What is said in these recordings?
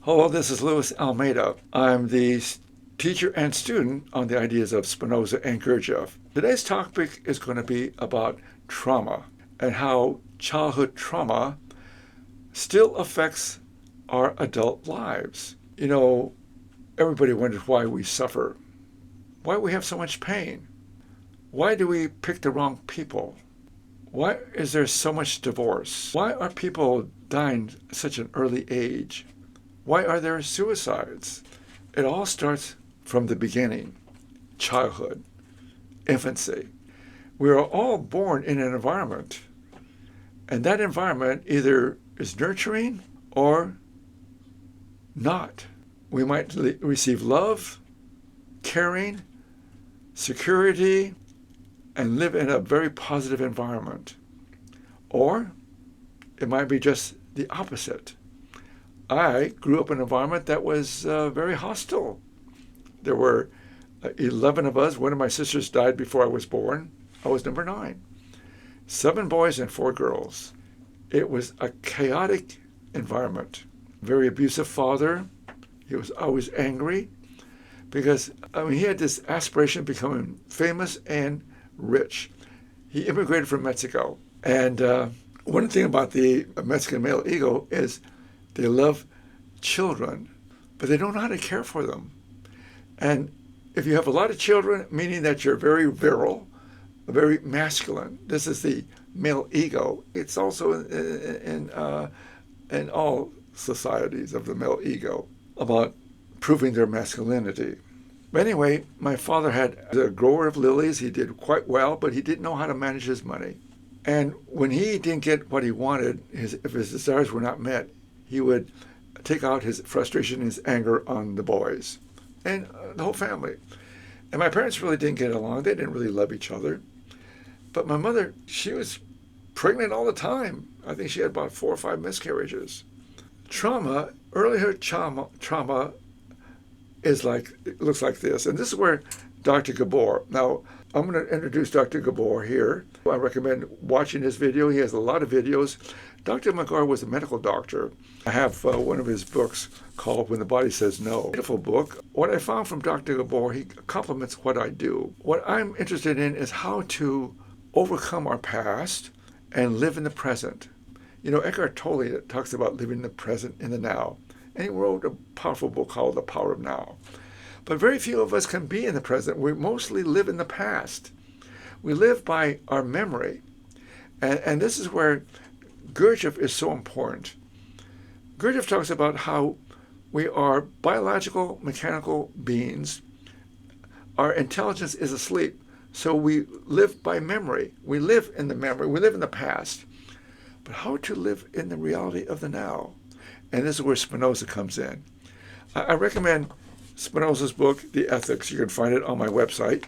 Hello, this is Luis Almeida. I'm the teacher and student on the ideas of Spinoza and Gurdjieff. Today's topic is going to be about trauma and how childhood trauma still affects our adult lives. Everybody wonders why we suffer, why we have so much pain. Why do we pick the wrong people? Why is there so much divorce? Why are people dying at such an early age? Why are there suicides? It all starts from the beginning, childhood, infancy. We are all born in an environment, and that environment either is nurturing or not. We might receive love, caring, security, and live in a very positive environment. Or it might be just the opposite. I grew up in an environment that was very hostile. There were 11 of us. One of my sisters died before I was born. I was number 9. 7 boys and 4 girls. It was a chaotic environment. Very abusive father. He was always angry because he had this aspiration of becoming famous and rich. He immigrated from Mexico. And one thing about the Mexican male ego is they love children, but they don't know how to care for them. And if you have a lot of children, meaning that you're very virile, very masculine, this is the male ego. It's also in all societies of the male ego about proving their masculinity. But anyway, my father had a grower of lilies. He did quite well, but he didn't know how to manage his money. And when he didn't get what he wanted, if his desires were not met, he would take out his frustration and his anger on the boys and the whole family. And my parents really didn't get along. They didn't really love each other. But my mother, she was pregnant all the time. I think she had about 4 or 5 miscarriages. Earlier trauma looks like this. And this is where Dr. Gabor. Now, I'm going to introduce Dr. Gabor here. I recommend watching his video. He has a lot of videos. Dr. Gabor was a medical doctor. I have one of his books called When the Body Says No. Beautiful book. What I found from Dr. Gabor, he complements what I do. What I'm interested in is how to overcome our past and live in the present. Eckhart Tolle talks about living in the present, in the now. And he wrote a powerful book called The Power of Now. But very few of us can be in the present. We mostly live in the past. We live by our memory. And this is where Gurdjieff is so important. Gurdjieff talks about how we are biological, mechanical beings. Our intelligence is asleep. So we live by memory. We live in the memory. We live in the past. But how to live in the reality of the now? And this is where Spinoza comes in. I recommend Spinoza's book, The Ethics. You can find it on my website.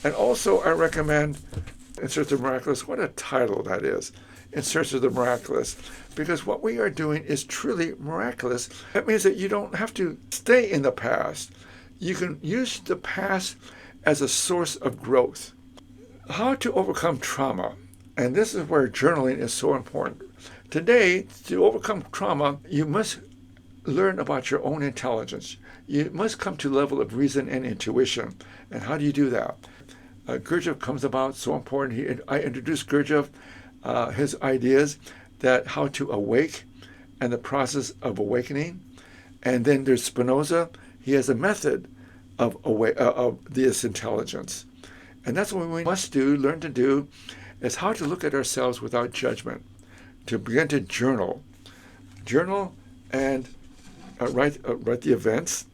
And also I recommend In Search of the Miraculous. What a title that is. In Search of the Miraculous. Because what we are doing is truly miraculous. That means that you don't have to stay in the past. You can use the past as a source of growth. How to overcome trauma. And this is where journaling is so important. Today, to overcome trauma, you must learn about your own intelligence. You must come to the level of reason and intuition. And how do you do that? Gurdjieff comes about, so important. I introduced Gurdjieff, his ideas that how to awake and the process of awakening. And then there's Spinoza. He has a method of this intelligence. And that's what we must learn to do, is how to look at ourselves without judgment, to begin to journal and write the events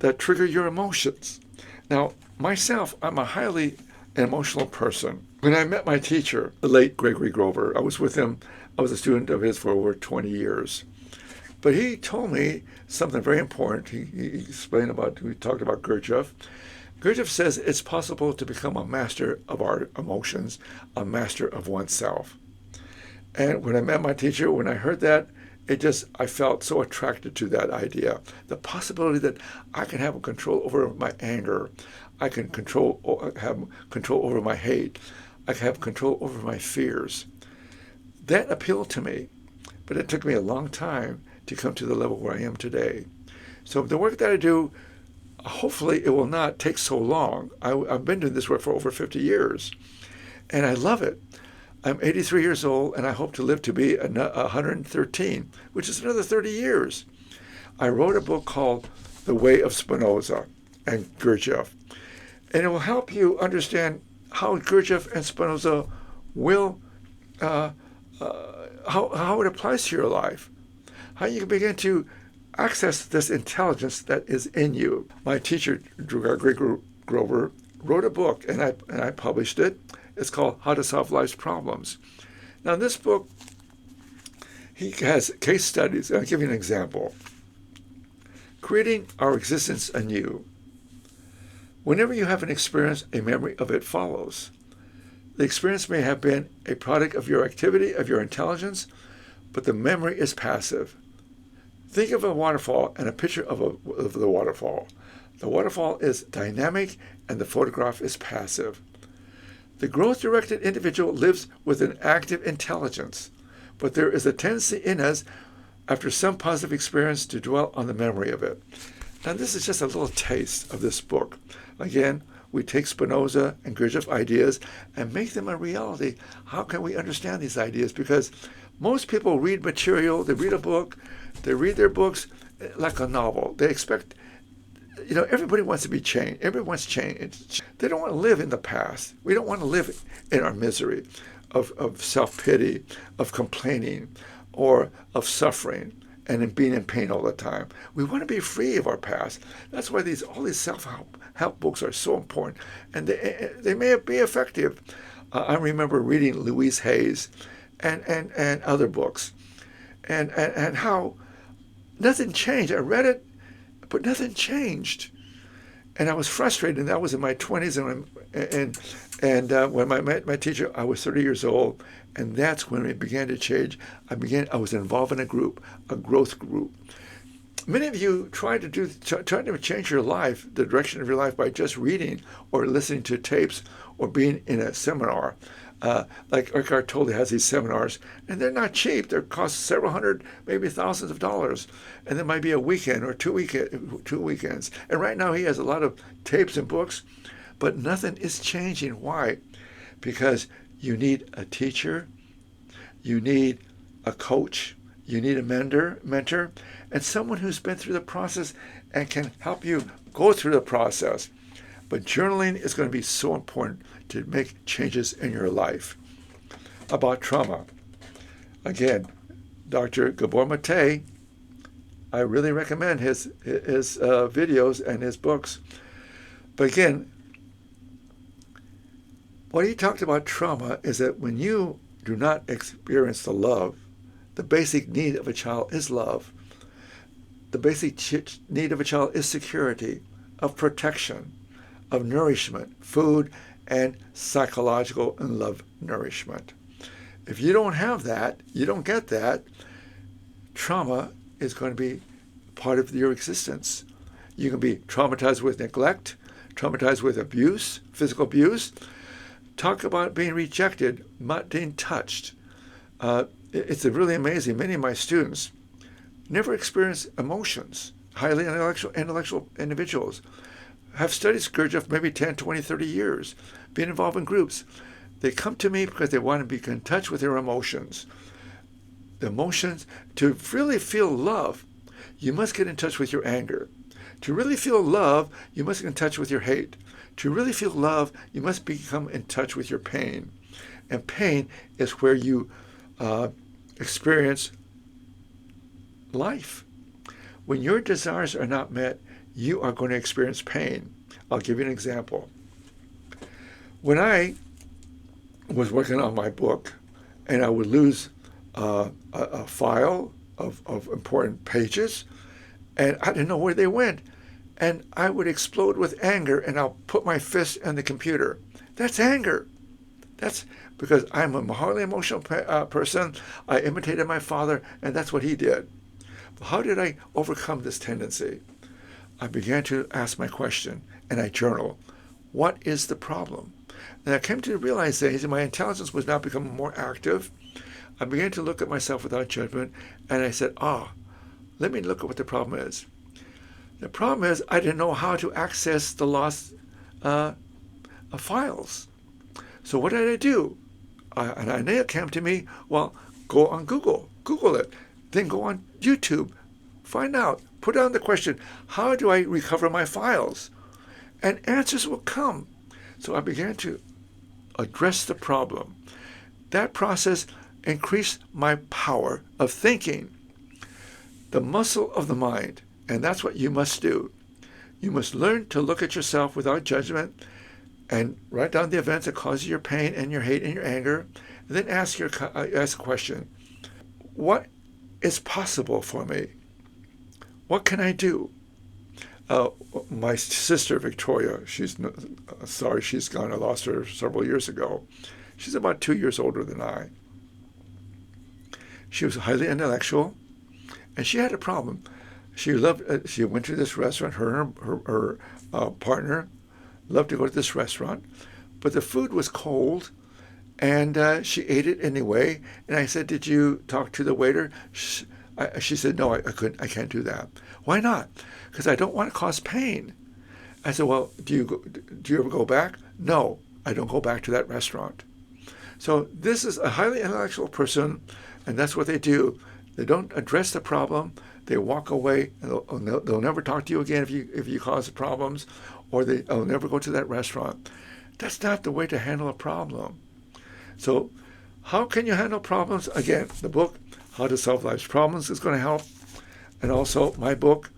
that trigger your emotions. Now, myself, I'm a highly emotional person. When I met my teacher, the late Gregory Grover, I was with him. I was a student of his for over 20 years. But he told me something very important. He talked about Gurdjieff. Gurdjieff says it's possible to become a master of our emotions, a master of oneself. And when I met my teacher, when I heard that, I felt so attracted to that idea. The possibility that I can have control over my anger. I can have control over my hate. I can have control over my fears. That appealed to me, but it took me a long time to come to the level where I am today. So the work that I do, hopefully it will not take so long. I've been doing this work for over 50 years, and I love it. I'm 83 years old, and I hope to live to be 113, which is another 30 years. I wrote a book called The Way of Spinoza and Gurdjieff, and it will help you understand how Gurdjieff and Spinoza will, how it applies to your life, how you can begin to access this intelligence that is in you. My teacher, Greg Grover, wrote a book, and I published it. It's called How to Solve Life's Problems. Now, in this book, he has case studies. I'll give you an example. Creating our existence anew. Whenever you have an experience, a memory of it follows. The experience may have been a product of your activity, of your intelligence, but the memory is passive. Think of a waterfall and a picture of the waterfall. The waterfall is dynamic and the photograph is passive. The growth-directed individual lives with an active intelligence, but there is a tendency in us, after some positive experience, to dwell on the memory of it. Now, this is just a little taste of this book. Again, we take Spinoza and Gurdjieff ideas and make them a reality. How can we understand these ideas? Because most people read material, they read a book, they read their books like a novel. They expect, everybody wants to be changed. Everyone wants change. They don't want to live in the past. We don't want to live in our misery of self-pity, of complaining, or of suffering and in being in pain all the time. We want to be free of our past. That's why all these self-help books are so important, and they may be effective. I remember reading Louise Hay's and other books, and how nothing changed. I read it, but nothing changed, and I was frustrated. And that was in my 20s, and when I met my teacher, I was 30 years old, and that's when it began to change. I was involved in a growth group. Many of you try to change your life, the direction of your life, by just reading or listening to tapes or being in a seminar. Like Eckhart Tolle has these seminars, and they're not cheap. They cost several hundred, maybe thousands of dollars. And there might be a weekend or two weekends. And right now he has a lot of tapes and books, but nothing is changing. Why? Because you need a teacher, you need a coach, you need a mentor, and someone who's been through the process and can help you go through the process. But journaling is going to be so important to make changes in your life. About trauma. Again, Dr. Gabor Mate, I really recommend his videos and his books. But again, what he talked about trauma is that when you do not experience the love, the basic need of a child is love. The basic need of a child is security, of protection, of nourishment, food, and psychological and love nourishment. If you don't have that, you don't get that, trauma is going to be part of your existence. You can be traumatized with neglect, traumatized with abuse, physical abuse. Talk about being rejected, not being touched. It's really amazing. Many of my students never experience emotions. Highly intellectual individuals have studied Gurdjieff maybe 10, 20, 30 years, been involved in groups. They come to me because they want to be in touch with their emotions. The emotions, to really feel love, you must get in touch with your anger. To really feel love, you must get in touch with your hate. To really feel love, you must become in touch with your pain. And pain is where you experience life. When your desires are not met, you are going to experience pain. I'll give you an example. When I was working on my book, and I would lose a file of important pages, and I didn't know where they went, and I would explode with anger, and I'll put my fist on the computer. That's anger. That's because I'm a highly emotional person. I imitated my father, and that's what he did. How did I overcome this tendency? I began to ask my question, and I journal. What is the problem? And I came to the realization my intelligence was now becoming more active. I began to look at myself without judgment, and I said, let me look at what the problem is. The problem is I didn't know how to access the lost files. So what did I do? An idea came to me, well, go on Google it, then go on YouTube, find out, put down the question, how do I recover my files? And answers will come. So I began to address the problem. That process increased my power of thinking, the muscle of the mind, and that's what you must do. You must learn to look at yourself without judgment and write down the events that cause you your pain and your hate and your anger, and then ask a question. What is possible for me? What can I do? My sister, Victoria, sorry she's gone. I lost her several years ago. She's about 2 years older than I. She was highly intellectual, and she had a problem. She went to this restaurant, her and her partner loved to go to this restaurant, but the food was cold, and she ate it anyway. And I said, "Did you talk to the waiter?" She said, "No, I can't do that." "Why not?" "Because I don't want to cause pain." I said, "Well, do you ever go back?" "No, I don't go back to that restaurant." So this is a highly intellectual person, and that's what they do. They don't address the problem. They walk away, and they'll never talk to you again if you cause problems, or they'll never go to that restaurant. That's not the way to handle a problem. So how can you handle problems? Again, the book, How to Solve Life's Problems, is going to help. And also my book,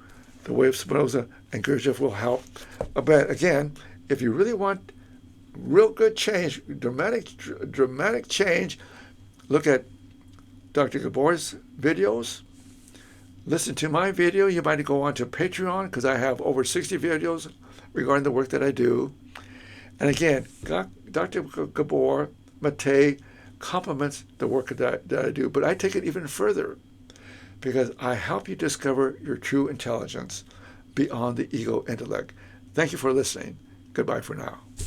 The Way of Spinoza and Gurdjieff, will help. But again, if you really want real good change, dramatic change, look at Dr. Gabor's videos. Listen to my video. You might go on to Patreon, because I have over 60 videos regarding the work that I do. And again, Dr. Gabor Mate complements the work that I do, but I take it even further, because I help you discover your true intelligence beyond the ego intellect. Thank you for listening. Goodbye for now.